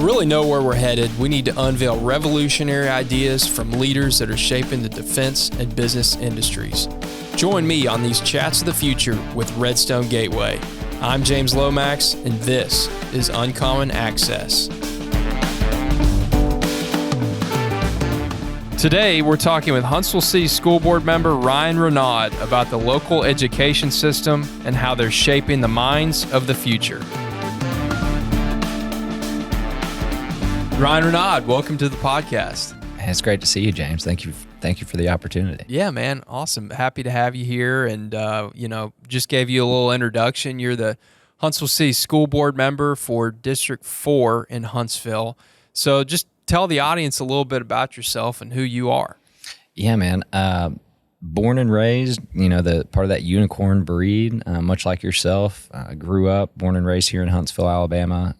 really know where we're headed, we need to unveil revolutionary ideas from leaders that are shaping the defense and business industries. Join me on these Chats of the Future with Redstone Gateway. I'm James Lomax, and this is Uncommon Access. Today, we're talking with Huntsville City School Board member Ryan Renaud about the local education system and how they're shaping the minds of the future. Ryan Renaud, welcome to the podcast. It's great to see you, James. Thank you for the opportunity. Yeah, man. Awesome. Happy to have you here. And, just gave you a little introduction. You're the Huntsville City School Board member for District 4 in Huntsville. So just tell the audience a little bit about yourself and who you are. Yeah, man. Born and raised, the part of that unicorn breed, much like yourself. Grew up, born and raised here in Huntsville, Alabama,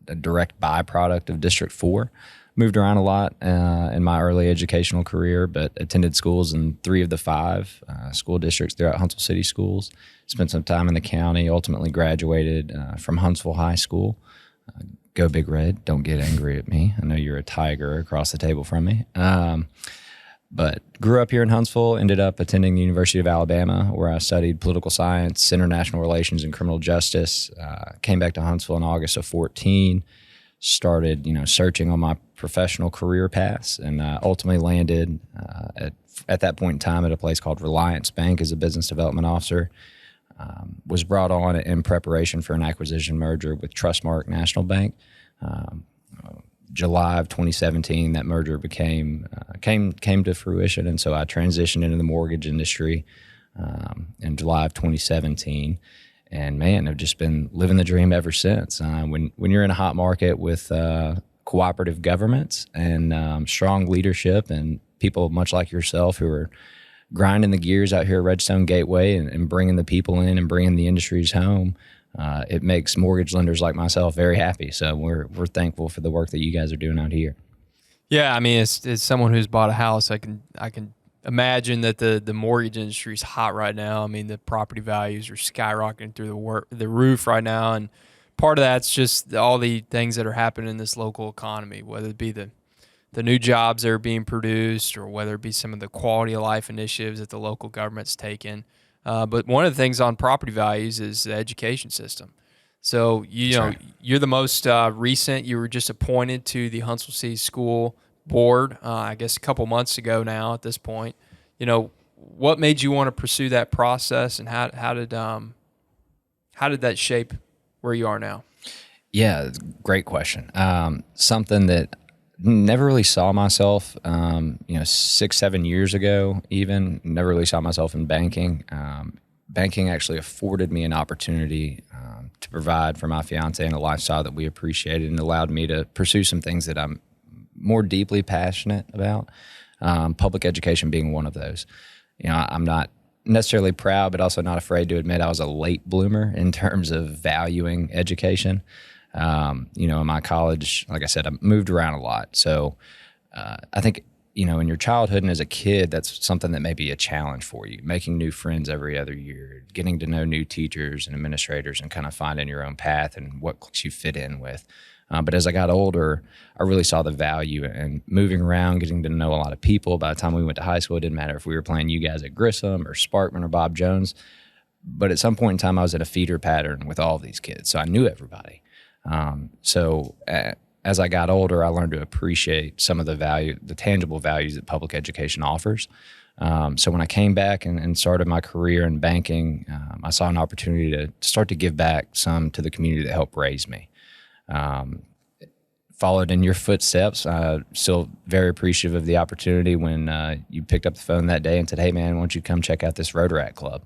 a direct byproduct of District 4. Moved around a lot in my early educational career, but attended schools in 3 of the 5 school districts throughout Huntsville City Schools. Spent some time in the county, ultimately graduated from Huntsville High School. Go Big Red, don't get angry at me. I know you're a Tiger across the table from me. But grew up here in Huntsville, ended up attending the University of Alabama, where I studied political science, international relations, and criminal justice. Came back to Huntsville in August of 2014. Started, searching on my professional career paths, and ultimately landed at that point in time at a place called Reliance Bank as a business development officer. Was brought on in preparation for an acquisition merger with Trustmark National Bank. July of 2017, that merger came to fruition, and so I transitioned into the mortgage industry in July of 2017. And man, I've just been living the dream ever since. When you're in a hot market with cooperative governments and strong leadership and people much like yourself who are grinding the gears out here at Redstone Gateway and bringing the people in and bringing the industries home, it makes mortgage lenders like myself very happy. So we're thankful for the work that you guys are doing out here. Yeah, I mean, it's someone who's bought a house. I can imagine that the mortgage industry is hot right now. I mean, the property values are skyrocketing through the roof right now, and part of that's just all the things that are happening in this local economy, whether it be the new jobs that are being produced or whether it be some of the quality of life initiatives that the local government's taken. But one of the things on property values is the education system. So, Right. You're the most recent. You were just appointed to the Huntsville City School Board, I guess a couple months ago now at this point. What made you want to pursue that process, and how did that shape where you are now? Yeah, great question. Something that never really saw myself, 6-7 years ago, even never really saw myself in banking. Banking actually afforded me an opportunity to provide for my fiance and a lifestyle that we appreciated, and allowed me to pursue some things that I'm more deeply passionate about. Public education being one of those. I'm not necessarily proud, but also not afraid to admit I was a late bloomer in terms of valuing education. In my college, like I said, I moved around a lot. So I think, in your childhood and as a kid, that's something that may be a challenge for you, making new friends every other year, getting to know new teachers and administrators and kind of finding your own path and what cliques you fit in with. But as I got older, I really saw the value in moving around, getting to know a lot of people. By the time we went to high school, it didn't matter if we were playing you guys at Grissom or Sparkman or Bob Jones. But at some point in time, I was in a feeder pattern with all of these kids, so I knew everybody. As I got older, I learned to appreciate some of the tangible values that public education offers. So when I came back and started my career in banking, I saw an opportunity to start to give back some to the community that helped raise me. Followed in your footsteps. Still very appreciative of the opportunity when you picked up the phone that day and said, "Hey man, why don't you come check out this Rotaract Club?"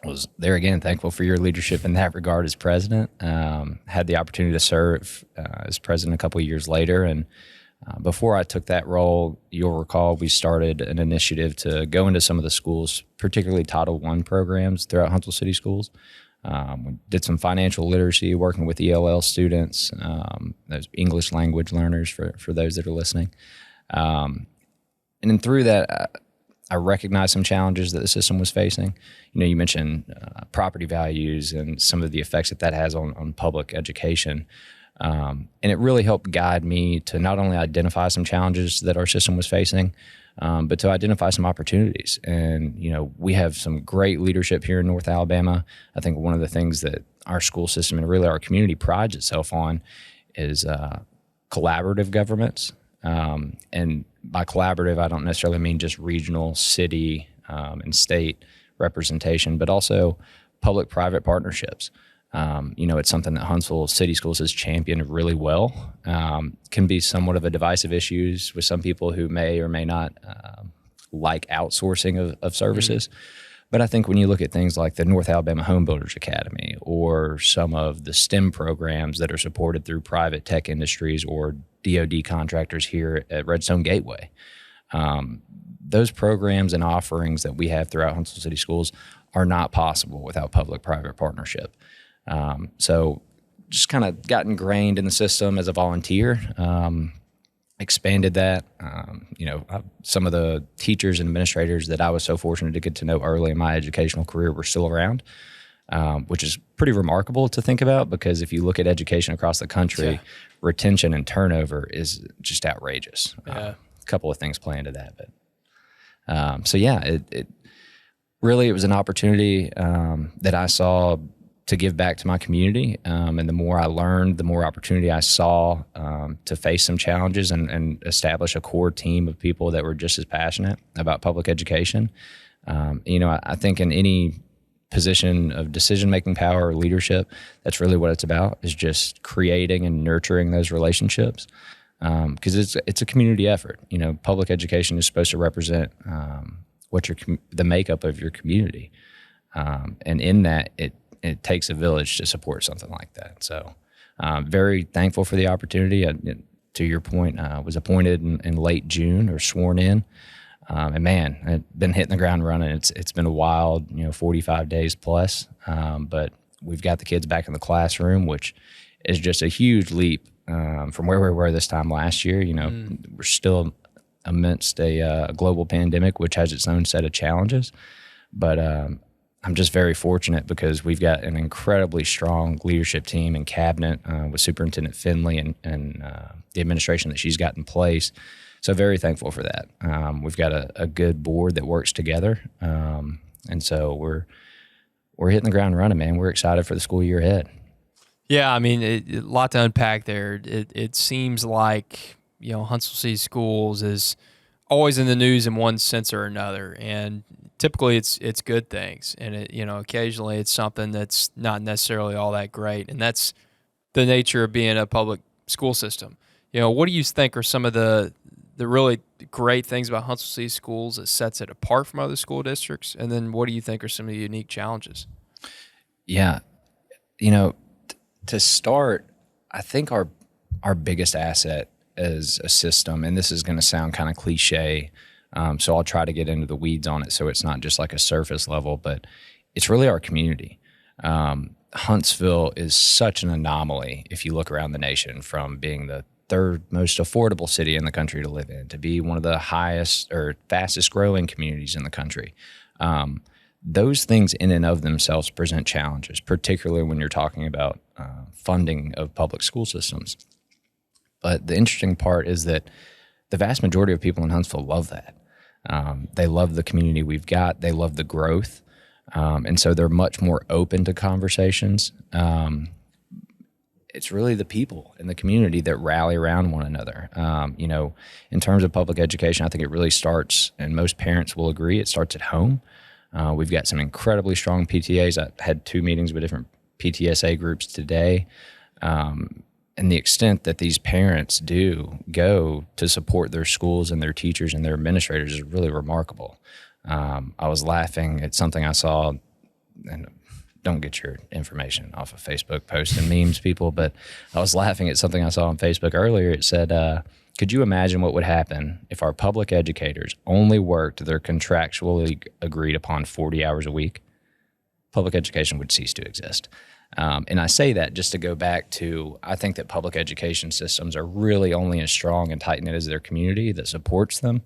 Was there again, thankful for your leadership in that regard as president. Had the opportunity to serve as president a couple of years later. And before I took that role, you'll recall we started an initiative to go into some of the schools, particularly Title I programs throughout Huntsville City Schools. We did some financial literacy, working with ELL students, those English language learners for those that are listening. And then through that, I recognized some challenges that the system was facing. You mentioned property values and some of the effects that has on public education. And it really helped guide me to not only identify some challenges that our system was facing, but to identify some opportunities. And, we have some great leadership here in North Alabama. I think one of the things that our school system and really our community prides itself on is collaborative governments. And by collaborative, I don't necessarily mean just regional, city, and state representation, but also public-private partnerships. It's something that Huntsville City Schools has championed really well. Can be somewhat of a divisive issue with some people who may or may not like outsourcing of services. But I think when you look at things like the North Alabama Home Builders Academy or some of the STEM programs that are supported through private tech industries or DoD contractors here at Redstone Gateway, those programs and offerings that we have throughout Huntsville City Schools are not possible without public-private partnership. So just kind of got ingrained in the system as a volunteer, expanded that. Some of the teachers and administrators that I was so fortunate to get to know early in my educational career were still around, which is pretty remarkable to think about because if you look at education across the country, retention and turnover is just outrageous. A couple of things play into that. But it really was an opportunity that I saw to give back to my community. And the more I learned, the more opportunity I saw to face some challenges and establish a core team of people that were just as passionate about public education. I think in any position of decision-making power or leadership, that's really what it's about, is just creating and nurturing those relationships. Because it's a community effort. Public education is supposed to represent the makeup of your community. And in that, it takes a village to support something like that. So very thankful for the opportunity. To your point, was appointed in late June or sworn in. And man, I've been hitting the ground running. It's been a wild, 45 days plus. But we've got the kids back in the classroom, which is just a huge leap from where we were this time last year. We're still amidst a global pandemic, which has its own set of challenges. But I'm just very fortunate because we've got an incredibly strong leadership team and cabinet with Superintendent Finley and the administration that she's got in place. So very thankful for that. We've got a good board that works together. And so we're hitting the ground running, man. We're excited for the school year ahead. Yeah, I mean, a lot to unpack there. It seems like, Huntsville City Schools is always in the news in one sense or another. And typically it's good things. And occasionally it's something that's not necessarily all that great. And that's the nature of being a public school system. What do you think are some of the really great things about Huntsville City Schools that sets it apart from other school districts? And then what do you think are some of the unique challenges? Yeah. To start, I think our biggest asset as a system, and this is going to sound kind of cliche, so I'll try to get into the weeds on it so it's not just like a surface level, but it's really our community. Huntsville is such an anomaly if you look around the nation, from being the third most affordable city in the country to live in to be one of the highest or fastest growing communities in the country. Those things in and of themselves present challenges, particularly when you're talking about funding of public school systems. But the interesting part is that the vast majority of people in Huntsville love that. They love the community we've got. They love the growth. And so they're much more open to conversations. It's really the people in the community that rally around one another. In terms of public education, I think it really starts, and most parents will agree, it starts at home. We've got some incredibly strong PTAs. I had 2 meetings with different PTSA groups today. And the extent that these parents do go to support their schools and their teachers and their administrators is really remarkable. I was laughing at something I saw, and don't get your information off of Facebook posts and memes, people, but I was laughing at something I saw on Facebook earlier. It said, could you imagine what would happen if our public educators only worked their contractually agreed upon 40 hours a week? Public education would cease to exist. And I say that just to go back to, I think that public education systems are really only as strong and tight-knit as their community that supports them.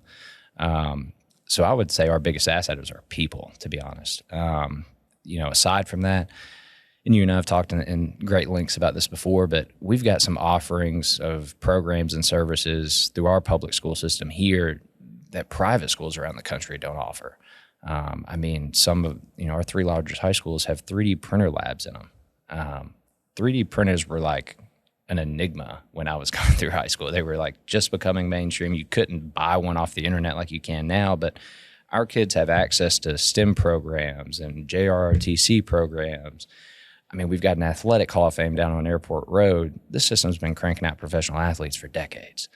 So I would say our biggest asset is our people, to be honest. Aside from that, and you and I have talked in great lengths about this before, but we've got some offerings of programs and services through our public school system here that private schools around the country don't offer. I mean, some of our 3 largest high schools have 3D printer labs in them. 3D printers were like an enigma when I was going through high school. They were like just becoming mainstream. You couldn't buy one off the internet like you can now, but our kids have access to STEM programs and JROTC programs. I mean, we've got an athletic hall of fame down on Airport Road. This system's been cranking out professional athletes for decades.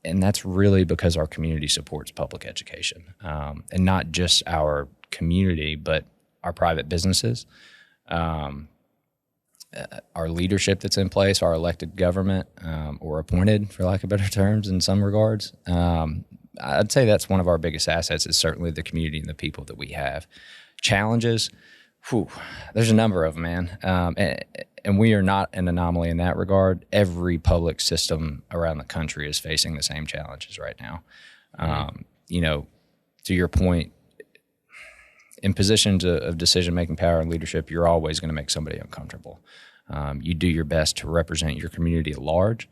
And that's really because our community supports public education. And not just our community, but our private businesses, our leadership that's in place, our elected government, or appointed, for lack of better terms, in some regards. I'd say that's one of our biggest assets is certainly the community and the people that we have. Challenges, there's a number of them, man. And we are not an anomaly in that regard. Every public system around the country is facing the same challenges right now. To your point, in positions of decision-making power and leadership, you're always going to make somebody uncomfortable. You do your best to represent your community at large.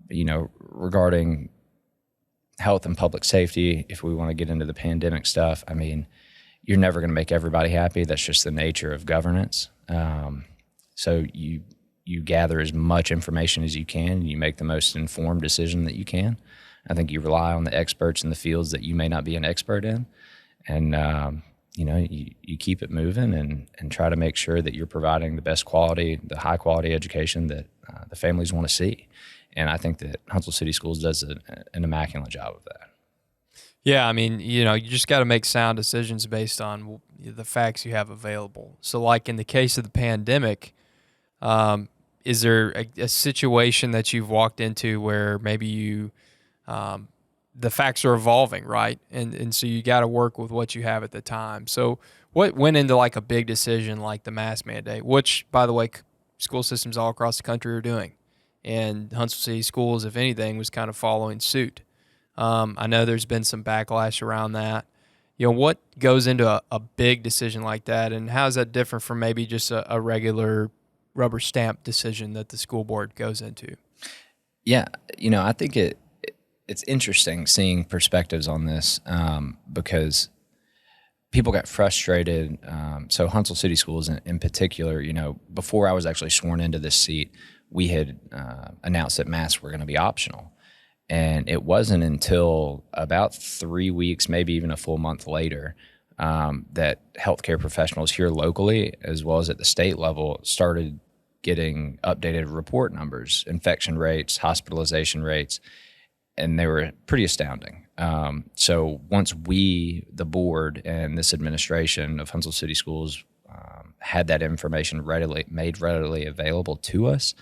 Regarding health and public safety, if we want to get into the pandemic stuff, I mean, you're never going to make everybody happy. That's just the nature of governance. So you gather as much information as you can, and you make the most informed decision that you can. I think you rely on the experts in the fields that you may not be an expert in. And, you keep it moving and try to make sure that you're providing the best quality, the high quality education that the families want to see. And I think that Huntsville City Schools does an immaculate job of that. Yeah, I mean, you just got to make sound decisions based on the facts you have available. So like in the case of the pandemic, is there a situation that you've walked into where maybe you the facts are evolving, right? And so you got to work with what you have at the time. So what went into like a big decision like the mask mandate, which, by the way, school systems all across the country are doing. And Huntsville City Schools, if anything, was kind of following suit. I know there's been some backlash around that. What goes into a big decision like that, and how is that different from maybe just a regular rubber stamp decision that the school board goes into? Yeah, I think it's interesting seeing perspectives on this because people got frustrated. So Huntsville City Schools in particular, before I was actually sworn into this seat, we had announced that masks were going to be optional. And it wasn't until about 3 weeks, maybe even a full month later, that healthcare professionals here locally, as well as at the state level, started getting updated report numbers, infection rates, hospitalization rates, and they were pretty astounding. So once we, the board, and this administration of Huntsville City Schools had that information made readily available to us,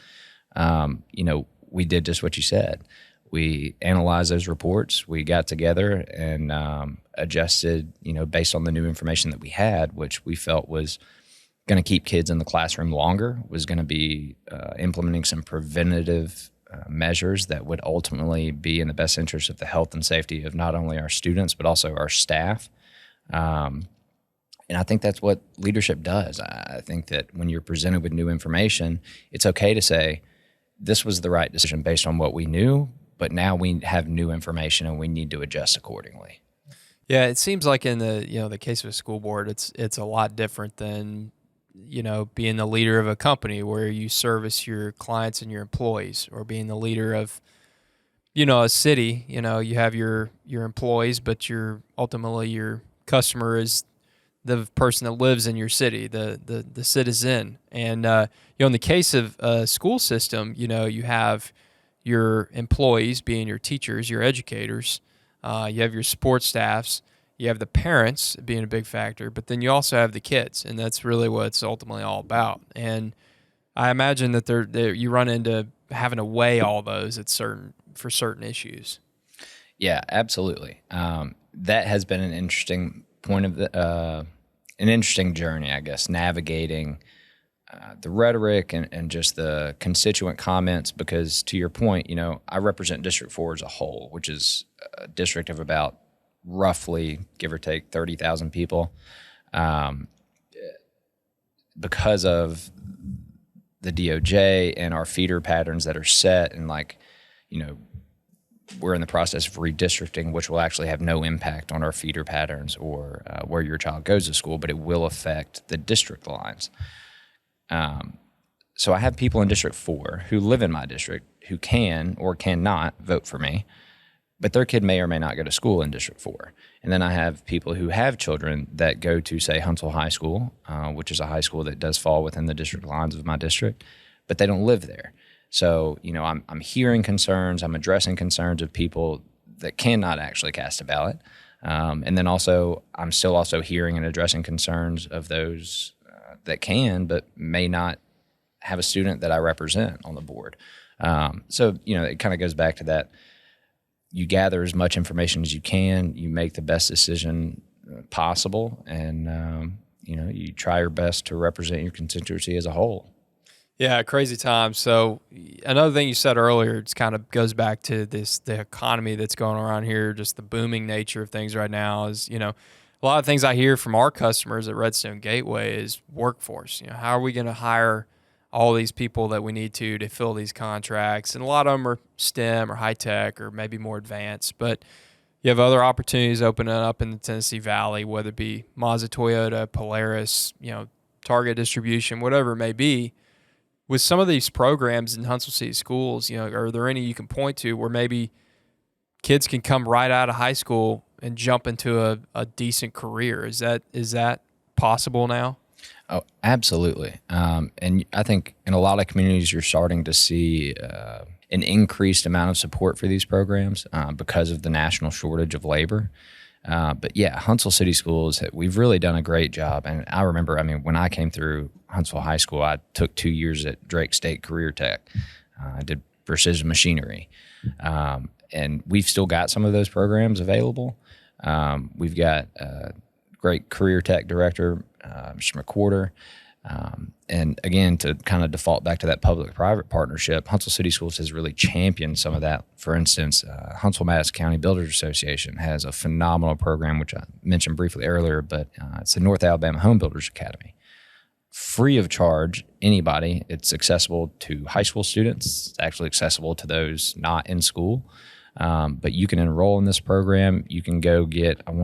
we did just what you said. We analyzed those reports. We got together and adjusted, based on the new information that we had, which we felt was going to keep kids in the classroom longer, was going to be implementing some preventative measures that would ultimately be in the best interest of the health and safety of not only our students, but also our staff. And I think that's what leadership does. I think that when you're presented with new information, it's okay to say, this was the right decision based on what we knew, but now we have new information and we need to adjust accordingly. Yeah, it seems like in the case of a school board, it's a lot different than being the leader of a company where you service your clients and your employees, or being the leader of a city. You have your employees, but ultimately your customer is the person that lives in your city, the citizen. And in the case of a school system, you have your employees being your teachers, your educators. You have your support staffs. You have the parents being a big factor, but then you also have the kids, and that's really what it's ultimately all about. And I imagine that you run into having to weigh all those for certain issues. Yeah, absolutely. That has been an interesting point of an interesting journey, I guess, navigating the rhetoric and just the constituent comments, because to your point, I represent District 4 as a whole, which is a district of about roughly, give or take, 30,000 people. because of the DOJ and our feeder patterns that are set, and we're in the process of redistricting, which will actually have no impact on our feeder patterns or where your child goes to school, but it will affect the district lines. So I have people in District 4 who live in my district who can or cannot vote for me, but their kid may or may not go to school in District 4. And then I have people who have children that go to, say, Huntsville High School, which is a high school that does fall within the district lines of my district, but they don't live there. So, I'm hearing concerns, I'm addressing concerns of people that cannot actually cast a ballot. And then also, I'm still also hearing and addressing concerns of those that can, but may not have a student that I represent on the board. So, it kind of goes back to that. You gather as much information as you can, you make the best decision possible, and, you try your best to represent your constituency as a whole. Yeah, crazy time. So another thing you said earlier, it kind of goes back to the economy that's going around here, just the booming nature of things right now is, a lot of things I hear from our customers at Redstone Gateway is workforce. How are we going to hire all these people that we need to fill these contracts? And a lot of them are STEM or high tech or maybe more advanced, but you have other opportunities opening up in the Tennessee Valley, whether it be Mazda, Toyota, Polaris, Target Distribution, whatever it may be. With some of these programs in Huntsville City Schools, are there any you can point to where maybe kids can come right out of high school and jump into a decent career? Is that possible now? Oh, absolutely. And I think in a lot of communities, you're starting to see an increased amount of support for these programs because of the national shortage of labor. But yeah, Huntsville City Schools, we've really done a great job. And I remember, when I came through Huntsville High School, I took 2 years at Drake State Career Tech. I did precision machinery. And we've still got some of those programs available. We've got a great career tech director, Mr. McWhorter. And again, to kind of default back to that public-private partnership, Huntsville City Schools has really championed some of that. For instance, Huntsville-Madison County Builders Association has a phenomenal program, which I mentioned briefly earlier, but it's the North Alabama Home Builders Academy. Free of charge, anybody. It's accessible to high school students. It's actually accessible to those not in school. But you can enroll in this program. You can go get, I'm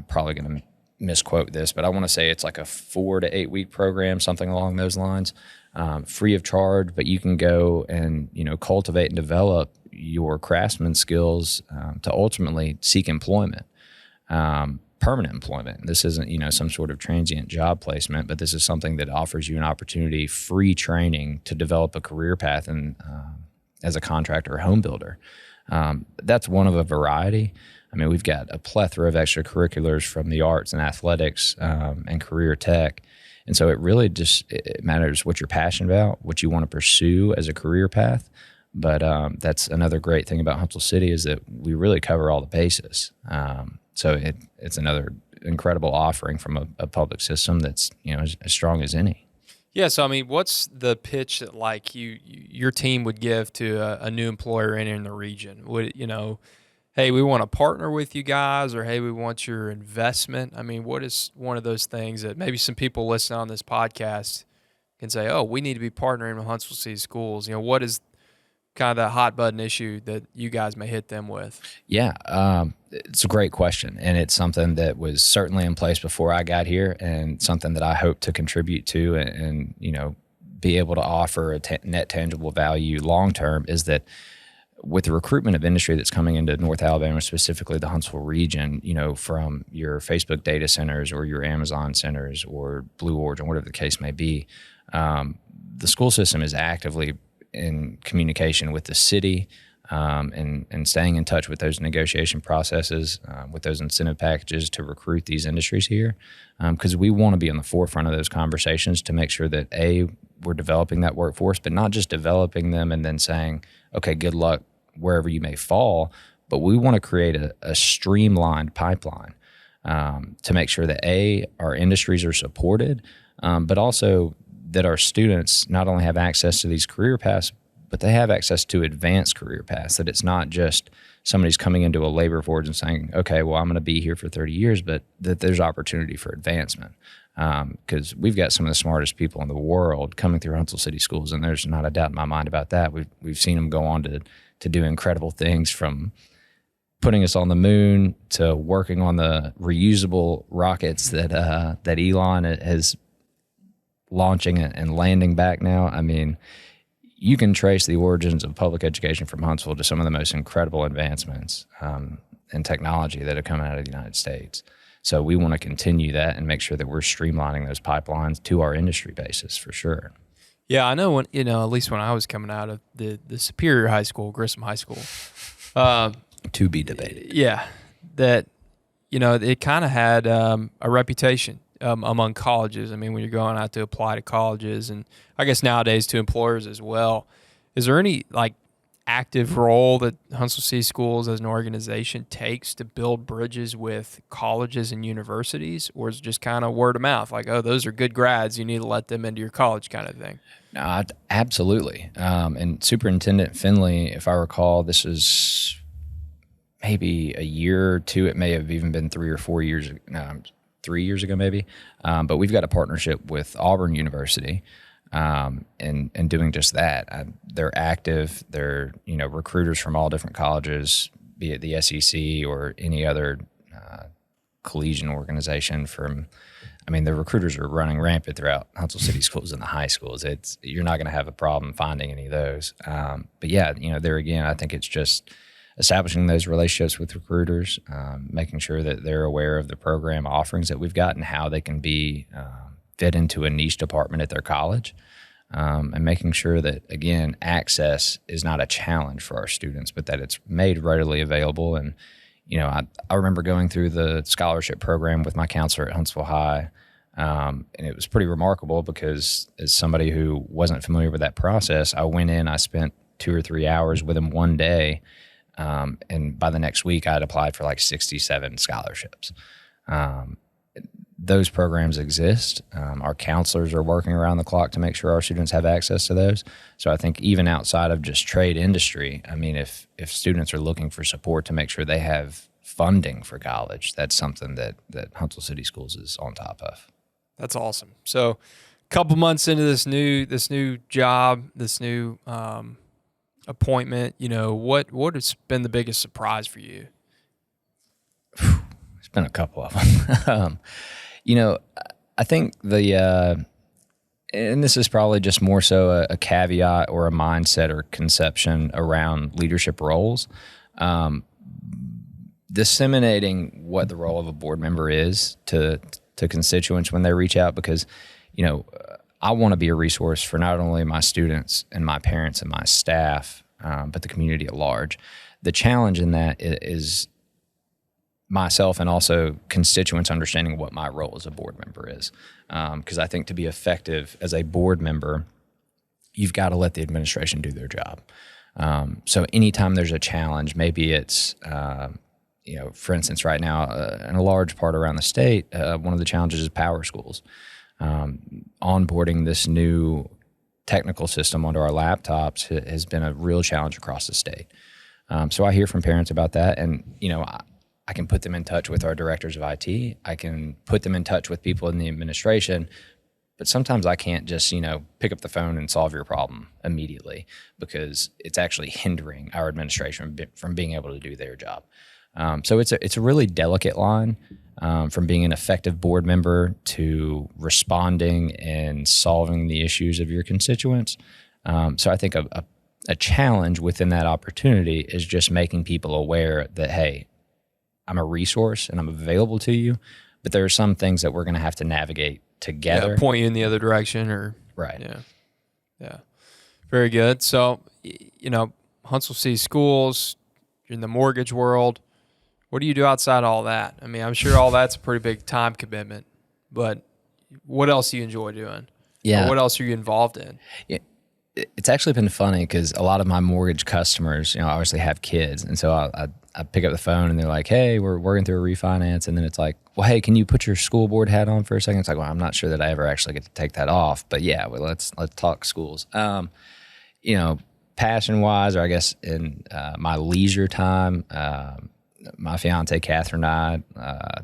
probably going to misquote this, but I want to say it's like a 4 to 8 week program, something along those lines, free of charge. But you can go and cultivate and develop your craftsman skills to ultimately seek employment, permanent employment. This isn't some sort of transient job placement, but this is something that offers you an opportunity, free training to develop a career path and as a contractor or home builder. That's one of a variety. We've got a plethora of extracurriculars from the arts and athletics and career tech. And so it really just it matters what you're passionate about, what you want to pursue as a career path. But that's another great thing about Huntsville City is that we really cover all the bases. So it's another incredible offering from a public system that's as strong as any. Yeah, so what's the pitch that your team would give to a new employer in the region? Would hey, we want to partner with you guys, or hey, we want your investment? What is one of those things that maybe some people listening on this podcast can say, oh, we need to be partnering with Huntsville City Schools? What is kind of that hot button issue that you guys may hit them with? Yeah, it's a great question, and it's something that was certainly in place before I got here, and something that I hope to contribute to, and be able to offer a net tangible value long term. Is that with the recruitment of industry that's coming into North Alabama, specifically the Huntsville region, from your Facebook data centers or your Amazon centers or Blue Origin, whatever the case may be, the school system is actively in communication with the city and staying in touch with those negotiation processes, with those incentive packages to recruit these industries here, because we want to be on the forefront of those conversations to make sure that, A, we're developing that workforce, but not just developing them and then saying, okay, good luck wherever you may fall, but we want to create a streamlined pipeline to make sure that, A, our industries are supported, but also that our students not only have access to these career paths, but they have access to advanced career paths, that it's not just somebody's coming into a labor force and saying, okay, well, I'm going to be here for 30 years, but that there's opportunity for advancement. because we've got some of the smartest people in the world coming through Huntsville City Schools, and there's not a doubt in my mind about that. We've seen them go on to do incredible things, from putting us on the moon to working on the reusable rockets that Elon is launching and landing back now. I mean, you can trace the origins of public education from Huntsville to some of the most incredible advancements in technology that have come out of the United States. So we want to continue that and make sure that we're streamlining those pipelines to our industry basis for sure. Yeah, I know when, at least when I was coming out of the Superior High School, Grissom High School. To be debated. Yeah, that, it kind of had a reputation among colleges. I mean, when you're going out to apply to colleges, and I guess nowadays to employers as well, is there any active role that Huntsville City Schools as an organization takes to build bridges with colleges and universities, or is it just kind of word of mouth, like, oh, those are good grads, you need to let them into your college kind of thing? No, absolutely. And Superintendent Finley, if I recall, this is maybe a year or two, it may have even been 3 or 4 years ago. No, 3 years ago maybe, but we've got a partnership with Auburn University and doing just that. They're active. They're recruiters from all different colleges, be it the SEC or any other collegiate organization. The recruiters are running rampant throughout Huntsville City Schools and the high schools. You're not going to have a problem finding any of those. But yeah, there again, I think it's just establishing those relationships with recruiters, making sure that they're aware of the program offerings that we've got and how they can be fit into a niche department at their college, and making sure that, again, access is not a challenge for our students, but that it's made readily available. And, I remember going through the scholarship program with my counselor at Huntsville High, and it was pretty remarkable because as somebody who wasn't familiar with that process, I went in, I spent 2 or 3 hours with him one day, and by the next week, I had applied for 67 scholarships. Those programs exist. Our counselors are working around the clock to make sure our students have access to those. So I think even outside of just trade industry, if students are looking for support to make sure they have funding for college, that's something that Huntsville City Schools is on top of. That's awesome. So a couple months into this new job, this new appointment, what has been the biggest surprise for you? It's been a couple of them. I think and this is probably just more so a caveat or a mindset or conception around leadership roles, disseminating what the role of a board member is to constituents when they reach out, because, I want to be a resource for not only my students and my parents and my staff, but the community at large. The challenge in that is myself and also constituents understanding what my role as a board member is. Because I think to be effective as a board member, you've got to let the administration do their job. So anytime there's a challenge, maybe it's, for instance, right now, in a large part around the state, one of the challenges is power schools. Onboarding this new technical system onto our laptops has been a real challenge across the state. So I hear from parents about that, and, I can put them in touch with our directors of IT. I can put them in touch with people in the administration, but sometimes I can't just, pick up the phone and solve your problem immediately, because it's actually hindering our administration from being able to do their job. So it's a really delicate line, from being an effective board member to responding and solving the issues of your constituents. So I think a challenge within that opportunity is just making people aware that, hey, I'm a resource and I'm available to you, but there are some things that we're going to have to navigate together. Yeah, point you in the other direction, or right. Yeah. Very good. So, Huntsville City Schools, you're in the mortgage world. What do you do outside all that? I'm sure all that's a pretty big time commitment, but what else do you enjoy doing? Yeah. Or what else are you involved in? Yeah. It's actually been funny because a lot of my mortgage customers, obviously have kids. And so I pick up the phone and they're like, hey, we're working through a refinance. And then it's like, well, hey, can you put your school board hat on for a second? It's like, well, I'm not sure that I ever actually get to take that off. But yeah, well, let's talk schools. Passion wise, or I guess in my leisure time, my fiance, Catherine, and I,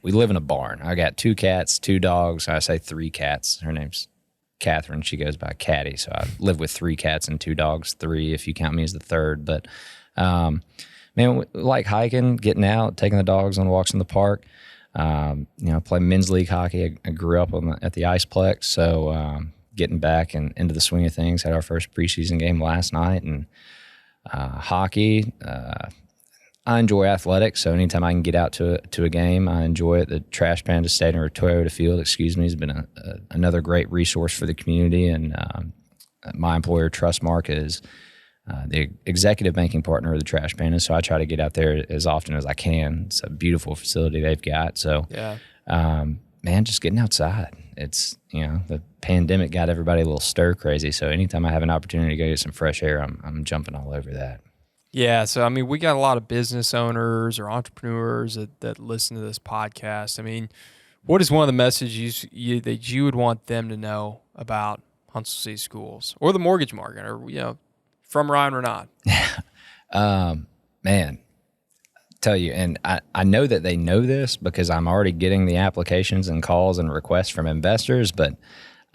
we live in a barn. I got 2 cats, 2 dogs. I say 3 cats. Her name's Catherine. She goes by Catty. So I live with 3 cats and 2 dogs, 3 if you count me as the third. But man, we like hiking, getting out, taking the dogs on walks in the park. Play men's league hockey. I grew up at the Iceplex, so getting back and into the swing of things. Had our first preseason game last night, and hockey. I enjoy athletics, so anytime I can get out to a game, I enjoy it. The Trash Panda Stadium or Toyota Field, has been another great resource for the community, and my employer, Trustmark, is the executive banking partner of the Trash Panda, so I try to get out there as often as I can. It's a beautiful facility they've got. So, man, just getting outside. It's, the pandemic got everybody a little stir crazy, so anytime I have an opportunity to go get some fresh air, I'm jumping all over that. Yeah, so I mean, we got a lot of business owners or entrepreneurs that listen to this podcast. I mean, what is one of the messages that you would want them to know about Huntsville City Schools or the mortgage market, or from Ryan Renaud? Man, tell you, and I know that they know this because I'm already getting the applications and calls and requests from investors, but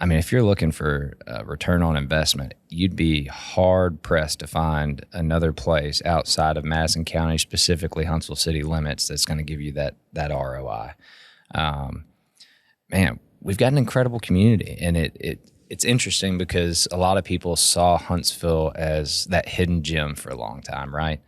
I mean, if you're looking for a return on investment, you'd be hard pressed to find another place outside of Madison County, specifically Huntsville city limits, that's going to give you that ROI. Man, we've got an incredible community, and it's interesting because a lot of people saw Huntsville as that hidden gem for a long time, right?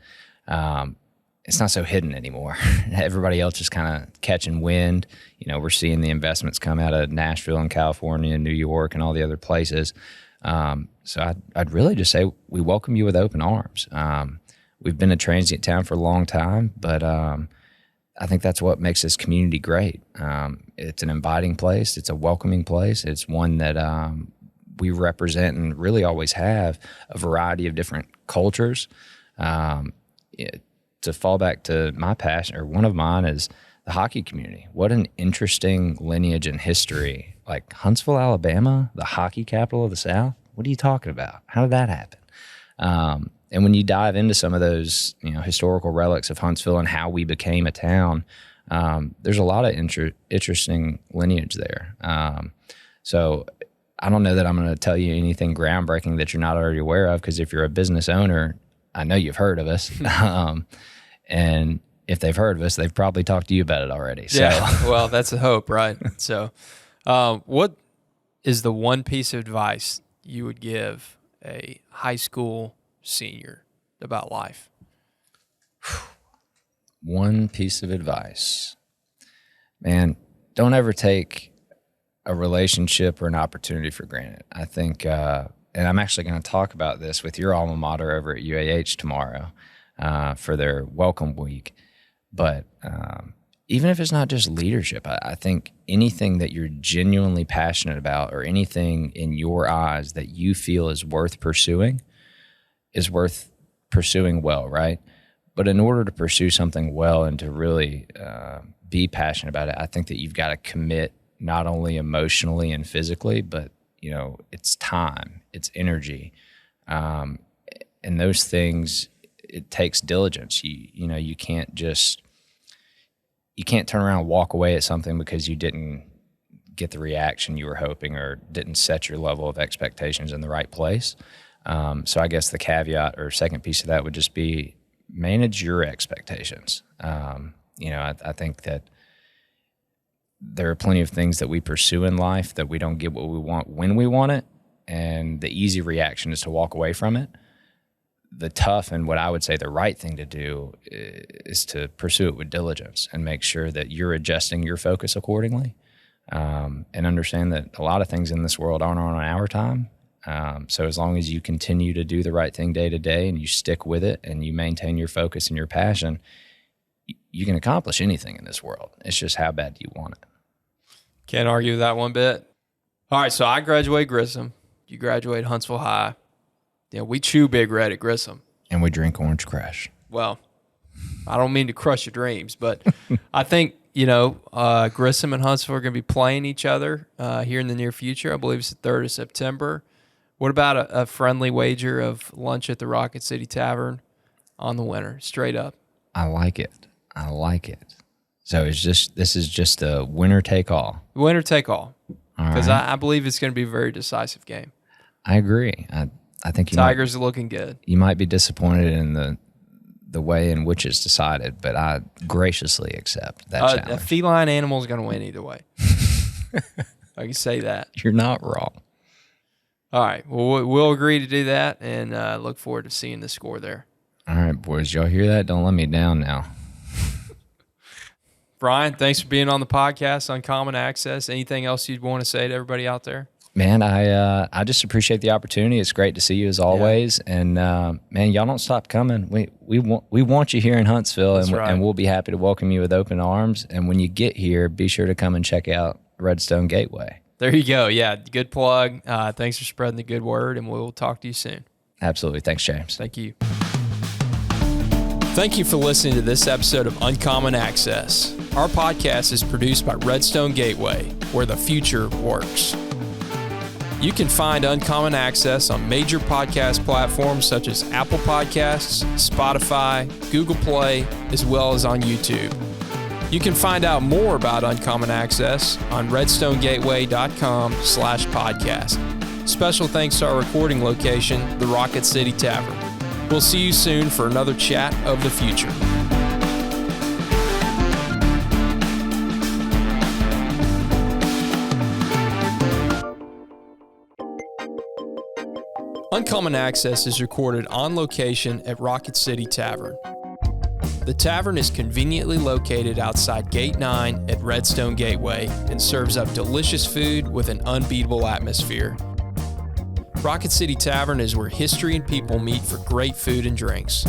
It's not so hidden anymore. Everybody else is kind of catching wind. We're seeing the investments come out of Nashville and California and New York and all the other places. So I'd really just say we welcome you with open arms. We've been a transient town for a long time, but I think that's what makes this community great. It's an inviting place. It's a welcoming place. It's one that we represent and really always have a variety of different cultures. To fall back to my passion, or one of mine, is the hockey community. What an interesting lineage and history. Like Huntsville, Alabama, the hockey capital of the South. What are you talking about? How did that happen? And when you dive into some of those, historical relics of Huntsville and how we became a town, there's a lot of interesting lineage there. So I don't know that I'm going to tell you anything groundbreaking that you're not already aware of, because if you're a business owner, I know you've heard of us. And if they've heard of us, they've probably talked to you about it already. So. Yeah, well, that's the hope, right? So what is the one piece of advice you would give a high school senior about life? One piece of advice. Man, don't ever take a relationship or an opportunity for granted. I think, and I'm actually going to talk about this with your alma mater over at UAH tomorrow for their welcome week. But even if it's not just leadership, I think anything that you're genuinely passionate about, or anything in your eyes that you feel is worth pursuing well, right? But in order to pursue something well and to really be passionate about it, I think that you've got to commit not only emotionally and physically, but it's time, it's energy, and those things. It takes diligence. You can't turn around and walk away at something because you didn't get the reaction you were hoping, or didn't set your level of expectations in the right place. So I guess the caveat or second piece of that would just be manage your expectations. I think that there are plenty of things that we pursue in life that we don't get what we want when we want it, and the easy reaction is to walk away from it. The tough, and what I would say the right thing to do, is to pursue it with diligence and make sure that you're adjusting your focus accordingly, and understand that a lot of things in this world aren't on our time. So as long as you continue to do the right thing day to day, and you stick with it, and you maintain your focus and your passion, you can accomplish anything in this world. It's just how bad do you want it? Can't argue with that one bit. All right, so I graduate Grissom. You graduate Huntsville High. We chew Big Red at Grissom. And we drink Orange Crush. Well, I don't mean to crush your dreams, but I think, Grissom and Huntsville are going to be playing each other here in the near future. I believe it's the 3rd of September. What about a friendly wager of lunch at the Rocket City Tavern on the winner, straight up? I like it. So this is just a winner take all. Winner take all. Because right. I believe it's going to be a very decisive game. I agree. I think Tigers are looking good. You might be disappointed in the way in which it's decided, but I graciously accept that challenge. A feline animal is going to win either way. I can say that. You're not wrong. All right. Well, we'll agree to do that, and look forward to seeing the score there. All right, boys. Y'all hear that? Don't let me down now. Brian, thanks for being on the podcast, Uncommon Access. Anything else you'd want to say to everybody out there? Man, I just appreciate the opportunity. It's great to see you as always, and man, y'all don't stop coming. We want you here in Huntsville, and we'll be happy to welcome you with open arms. And when you get here, be sure to come and check out Redstone Gateway. There you go. Yeah, good plug. Thanks for spreading the good word, and we'll talk to you soon. Absolutely. Thanks, James. Thank you. Thank you for listening to this episode of Uncommon Access. Our podcast is produced by Redstone Gateway, where the future works. You can find Uncommon Access on major podcast platforms such as Apple Podcasts, Spotify, Google Play, as well as on YouTube. You can find out more about Uncommon Access on redstonegateway.com/podcast. Special thanks to our recording location, the Rocket City Tavern. We'll see you soon for another chat of the future. Uncommon Access is recorded on location at Rocket City Tavern. The tavern is conveniently located outside Gate 9 at Redstone Gateway and serves up delicious food with an unbeatable atmosphere. Rocket City Tavern is where history and people meet for great food and drinks.